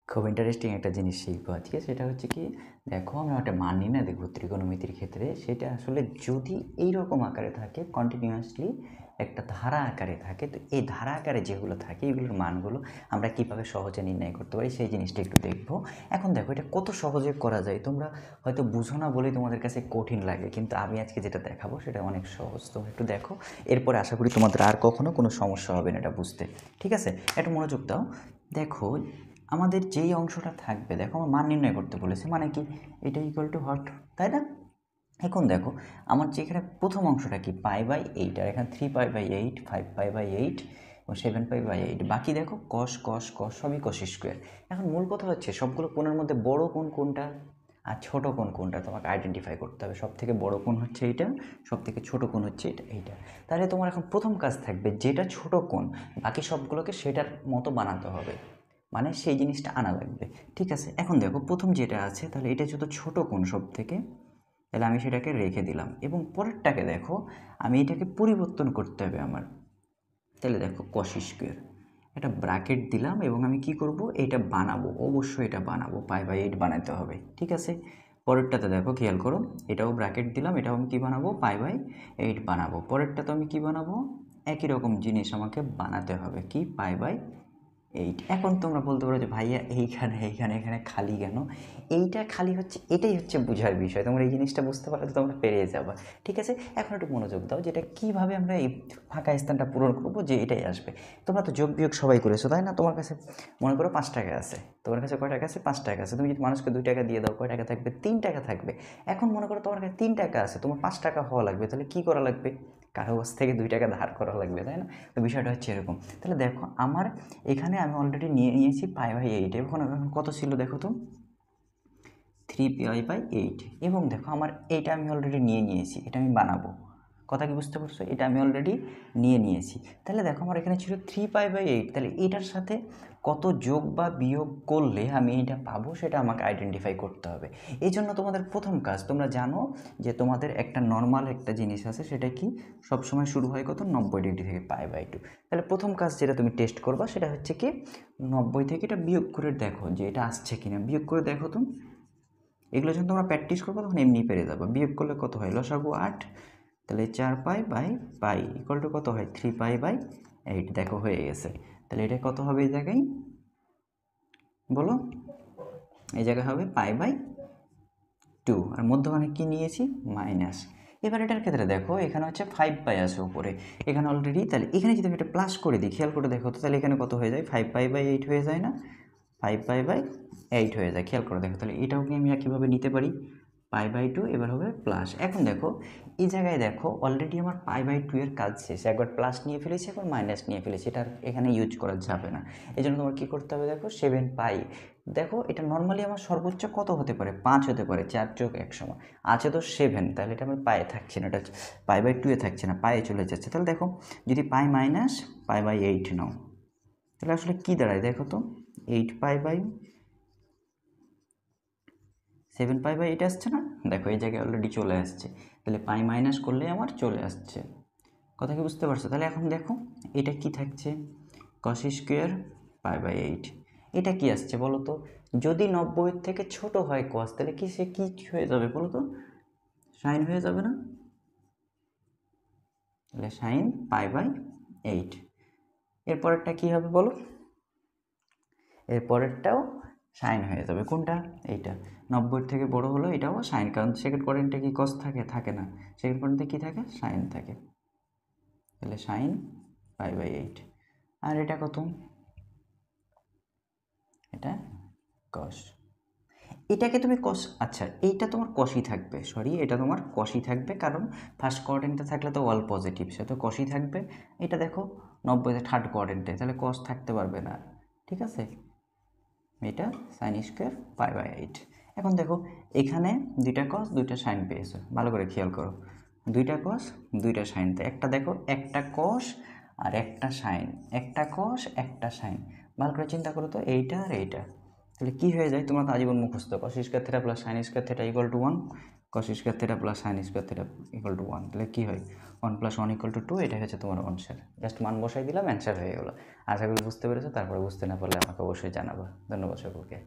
খুব ইন্টারেস্টিং একটা জিনিস শিখবো আজকে, সেটা হচ্ছে কি, দেখো আমরা একটা মান নির্ণয় দেখবো ত্রিকোণমিতির ক্ষেত্রে। সেটা আসলে যদি এইরকম আকারে থাকে, কন্টিনিউয়াসলি একটা ধারা আকারে থাকে, তো এই ধারা আকারে যেগুলো থাকে এগুলোর মানগুলো আমরা কীভাবে সহজে নির্ণয় করতে পারি সেই জিনিসটা একটু দেখবো। এখন দেখো এটা কত সহজে করা যায়, তোমরা হয়তো বুঝো না বলেই তোমাদের কাছে কঠিন লাগে, কিন্তু আমি আজকে যেটা দেখাবো সেটা অনেক সহজ। তোমরা একটু দেখো, এরপরে আশা করি তোমাদের আর কখনো কোনো সমস্যা হবে না এটা বুঝতে। ঠিক আছে, একটু মনোযোগ দাও। দেখো আমাদের যেই অংশটা থাকবে, দেখো আমার মান নির্ণয় করতে বলেছে, মানে কি এটা ইকুয়াল টু হট, তাই না? এখন দেখো আমার যেখানে প্রথম অংশটা কি π/8, আর এখানে 3π/8, 5π/8 এবং 7π/8, বাকি দেখো কস কস কস সবই কস স্কোয়ার। এখন মূল কথা হচ্ছে সবগুলো কোণের মধ্যে বড় কোণ কোনটা আর ছোট কোণ কোনটা তোমাকে আইডেন্টিফাই করতে হবে। সব থেকে বড় কোণ হচ্ছে এইটা, সব থেকে ছোট কোণ হচ্ছে এইটা। তাহলে তোমার এখন প্রথম কাজ থাকবে যেটা ছোট কোণ বাকি সবগুলোকে সেটার মতো বানাতে হবে, মানে সেই জিনিসটা আনা লাগবে। ঠিক আছে, এখন দেখো প্রথম যেটা আছে, তাহলে এটা যত ছোট কোণ সব থেকে, তাহলে আমি সেটাকে রেখে দিলাম। এবং পরেরটাকে দেখো আমি এটাকে পরিবর্তন করতে হবে আমার। তাহলে দেখো কস স্কোয়ার, একটা ব্র্যাকেট দিলাম এবং আমি কি করব, এটা বানাবো, অবশ্যই এটা বানাবো, π/8 বানাতে হবে। ঠিক আছে, পরেরটাতে দেখো খেয়াল করো, এটাও ব্র্যাকেট দিলাম, এটাও আমি কী বানাবো, π/8 বানাবো। পরেরটাতে আমি কি বানাবো, একই রকম জিনিস আমাকে বানাতে হবে, কি π/8। এখন তোমরা বলতে পারো যে ভাইয়া এইখানে এইখানে এখানে খালি কেন? এইটা খালি হচ্ছে, এটাই হচ্ছে বোঝার বিষয়। তোমরা এই জিনিসটা বুঝতে পারলে তো তোমরা পেরিয়ে যাবে। ঠিক আছে, এখন একটু মনোযোগ দাও, যেটা কীভাবে আমরা এই ফাঁকা স্থানটা পূরণ করবো, যে এটাই আসবে। তোমরা তো যোগ বিয়োগ সবাই করেছো, তাই না? তোমার কাছে মনে করো 5 টাকা আছে, তোমার কাছে কয় টাকা আছে, 5 টাকা আছে। তুমি যদি মানুষকে 2 টাকা দিয়ে দাও, কয় টাকা থাকবে, 3 টাকা থাকবে। এখন মনে করো তোমার কাছে 3 টাকা আছে, তোমার 5 টাকা হওয়া লাগবে, তাহলে কী করা লাগবে, কারো কাছ থেকে 2 টাকা ধার করা লাগবে, তাই না? তো বিষয়টা হচ্ছে এরকম। তাহলে দেখো আমার এখানে আমি অলরেডি নিয়ে নিয়েছি π/8, এখন কত ছিল দেখো তো, 3π/8। এবং দেখো আমার এইটা আমি অলরেডি নিয়ে নিয়েছি, এটা আমি বানাবো। কথা কি বুঝতে পারছো? এটা আমি অলরেডি নিয়ে নিয়েছি। তাহলে দেখো আমার এখানে ছিল 3π/8, তাহলে এটার সাথে কত যোগ বা বিয়োগ করলে আমি এটা পাবো সেটা আমাকে আইডেন্টিফাই করতে হবে। এই জন্য তোমাদের প্রথম কাজ, তোমরা জানো যে তোমাদের একটা নর্মাল একটা জিনিস আছে, সেটা কি সবসময় শুরু হয় কত, 90 ডিগ্রি থেকে π/2। তাহলে প্রথম কাজ যেটা তুমি টেস্ট করবা সেটা হচ্ছে কি, 90 থেকে এটা বিয়োগ করে দেখো যে এটা আসছে কিনা, বিয়োগ করে দেখো তো। এগুলো যখন তোমরা প্র্যাকটিস করবো তখন এমনি পেরে যাবো। বিয়োগ করলে কত হয়, লসাগু 8, তাহলে 4π/π ইকুয়াল টু কত হয়, 3π/8। দেখো হয়ে গেছে। তাহলে এটা কত হবে এই জায়গায়, বলো? এই জায়গায় হবে π/2, আর মধ্যখানে কি নিয়েছি, মাইনাস। এবার এটার ক্ষেত্রে দেখো এখানে হচ্ছে 5π আছে উপরে, এখানে অলরেডি, তাহলে এখানে যদি আমি এটা প্লাস করে দিই, খেয়াল করে দেখো তো, তাহলে এখানে কত হয়ে যায়, 5π/8 হয়ে যায় না, 5π/8 হয়ে যায়। খেয়াল করে দেখো, তাহলে এটাও কি আমি কীভাবে নিতে পারি, π/2, এবার হবে প্লাস। এখন দেখো এই জায়গায় দেখো অলরেডি আমার π/2 এর কাজ শেষ, একবার প্লাস নিয়ে ফেলেছি, একবার মাইনাস নিয়ে ফেলেছি, এটা এখানে ইউজ করা যাবে না। এই জন্য তোমার কী করতে হবে, দেখো 7π। দেখো এটা নর্মালি আমার সর্বোচ্চ কত হতে পারে, 5 হতে পারে, 4 যোগ 1 সমান, আছে তো 7, তাহলে এটা আমার পায়ে থাকছে না, এটা π/2 এ থাকছে না, পায়ে চলে যাচ্ছে। তাহলে দেখো যদি π মাইনাস π/8 নাও, তাহলে আসলে কী দাঁড়ায় দেখো তো, 7π/8 আসছে না, দেখো এই জায়গায় অলরেডি চলে আসছে। তাহলে পাই মাইনাস করলে আমার চলে আসছে। কথা কি বুঝতে পারছো? তাহলে এখন দেখো এটা কি থাকছে, কস স্কোয়ার π/8। এটা কি আসছে বলো তো, যদি 90 থেকে ছোট হয় কস, তাহলে কি সে কি হয়ে যাবে বলো তো, সাইন হয়ে যাবে না? তাহলে সাইন π/8। এরপরেরটা কি হবে বলো, এরপরেরটাও সাইন হয়ে যাবে। কোনটা, এইটা 90 থেকে বড় হলো, এটাও সাইন, কারণ সেকেন্ড কোয়াড্রেন্টে কি কস থাকে, থাকে না, সেকেন্ড কোয়াড্রেন্টে কী থাকে, সাইন থাকে। তাহলে সাইন π/8। আর এটা কত, এটা কস। এটাকে তুমি কস, আচ্ছা এইটা তোমার কসই থাকবে, সরি এটা তোমার কসই থাকবে, কারণ ফার্স্ট কোয়াড্রেন্টে থাকলে তো অল পজিটিভ, সে তো কসই থাকবে। এটা দেখো 90 থার্ড কোয়াড্রেন্টে, তাহলে কস থাকতে পারবে না। ঠিক আছে, এটা সাইন স্কোয়ার π/8। এখন দেখো এখানে 2টা কস 2টা সাইন পেয়েছো, ভালো করে খেয়াল করো, 2টা কস 2টা সাইন। তো একটা দেখো, একটা কস আর একটা সাইন, একটা কস একটা সাইন, ভালো করে চিন্তা করো তো, এইটা আর এইটা। তাহলে কী হয়ে যায়, তোমরা তো আজীবন মুখস্থ, cos square theta plus sine square theta equal to 1, cos square theta plus sine square theta equal to 1, তাহলে কী হয় 1 + 1 = 2, এটা হচ্ছে তোমার অ্যান্সার। জাস্ট মান বসাই দিলাম, অ্যান্সার হয়ে গেলো। আশা করি বুঝতে পেরেছো। তারপরে বুঝতে না পারলে আমাকে অবশ্যই জানাবা। ধন্যবাদ সকলকে।